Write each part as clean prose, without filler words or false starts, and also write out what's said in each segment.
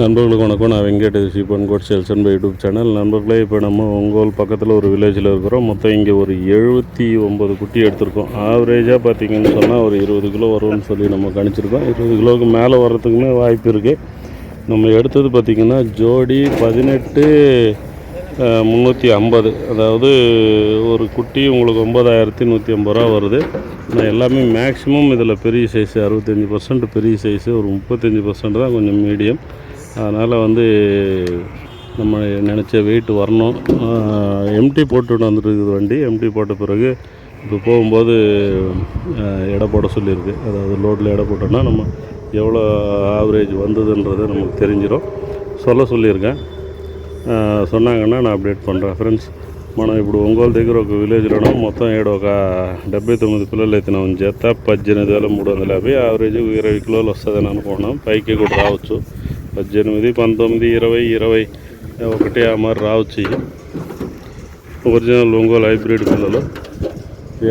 நண்பர்களுக்கு வணக்கம். நான் Venkat sheep and code sales and YouTube channel. நண்பர்களே, இப்போ நம்ம ஒங்கோல் பக்கத்தில் ஒரு வில்லேஜில் இருக்கிறோம். மொத்தம் இங்கே ஒரு 79 குட்டி எடுத்திருக்கோம். ஆவரேஜாக பார்த்திங்கன்னு சொன்னால் ஒரு 20 கிலோ வரும்னு சொல்லி நம்ம கணிச்சிருக்கோம். 20 கிலோவுக்கு மேலே வர்றதுக்குமே வாய்ப்பு இருக்குது. நம்ம எடுத்தது பார்த்திங்கன்னா ஜோடி 18,350. அதாவது ஒரு குட்டி உங்களுக்கு 9,150 ரூபா வருது. ஆனால் எல்லாமே மேக்ஸிமம் இதில் பெரிய சைஸு 65% பெரிய சைஸு, ஒரு 35% தான் கொஞ்சம் மீடியம். அதனால் நம்ம நினச்ச வெயிட் வரணும். எம்டி போட்டுட்டு வந்துருக்குது வண்டி. எம்டி போட்ட பிறகு இப்போ போகும்போது எடை போட சொல்லியிருக்கு. அதாவது லோடில் எடை போட்டோன்னா நம்ம எவ்வளோ ஆவரேஜ் வந்ததுன்றதை நமக்கு தெரிஞ்சிடும். சொல்லியிருக்கேன். சொன்னாங்கன்னா நான் అప్డేట్ பண்ணுறேன். ఫ్రెండ్స్, మనం ఇప్పుడు ఒంగోలు దగ్గర ఒక విలేజ్లోనూ మొత్తం 79 పిల్లలు ఎత్తినాం. జత 18,350. యావరేజ్ 20 కిలోలు వస్తుందని అనుకుంటున్నాం. పైకి కూడా రావచ్చు. 18, 19, 20 ఒకటి ఆ మరి రావచ్చు. ఒరిజినల్ ఒంగోలు హైబ్రిడ్ పిల్లలు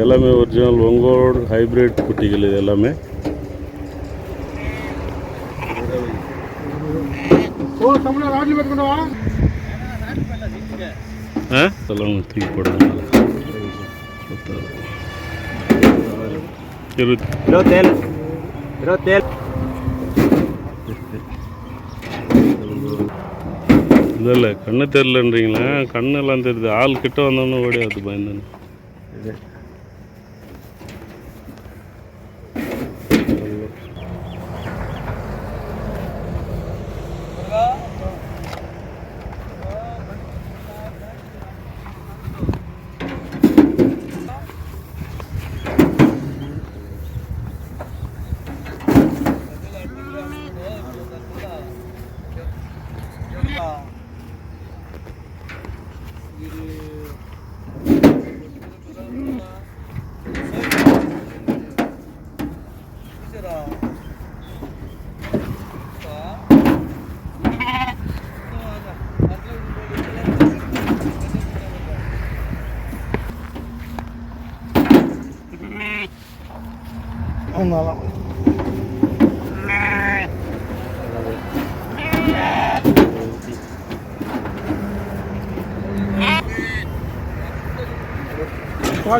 எல்லாமே ஒரிஜினல் ஒங்கோல் ஹைப்ரிட் குட்டிகள். இது எல்லாமே தூக்கி போடுங்க. 27 இல்லை கண்ணு தெரிலன்றீங்களா? கண்ணெல்லாம் தெரியுது. ஆள் கிட்ட வந்தோன்னு ஓடியாது பயந்து.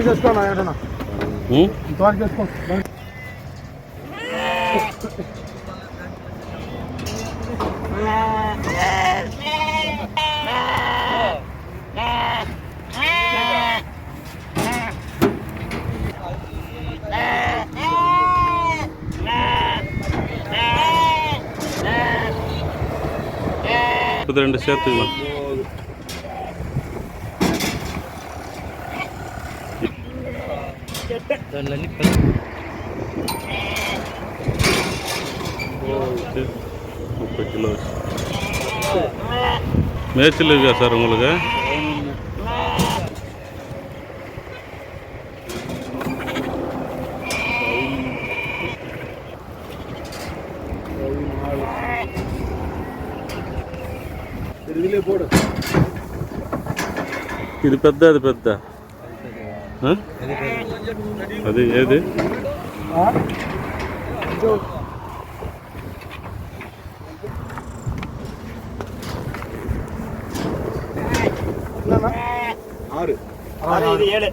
చేసుకోనా ఏడనా చేసుకో. ரெண்டு சேர்த்துக்கலாம். கிலோ மேய்ச்சல் இருக்கா சார் உங்களுக்கு? ఇది పెద్ద, అది పెద్ద. అది ఏది? ఆరు 7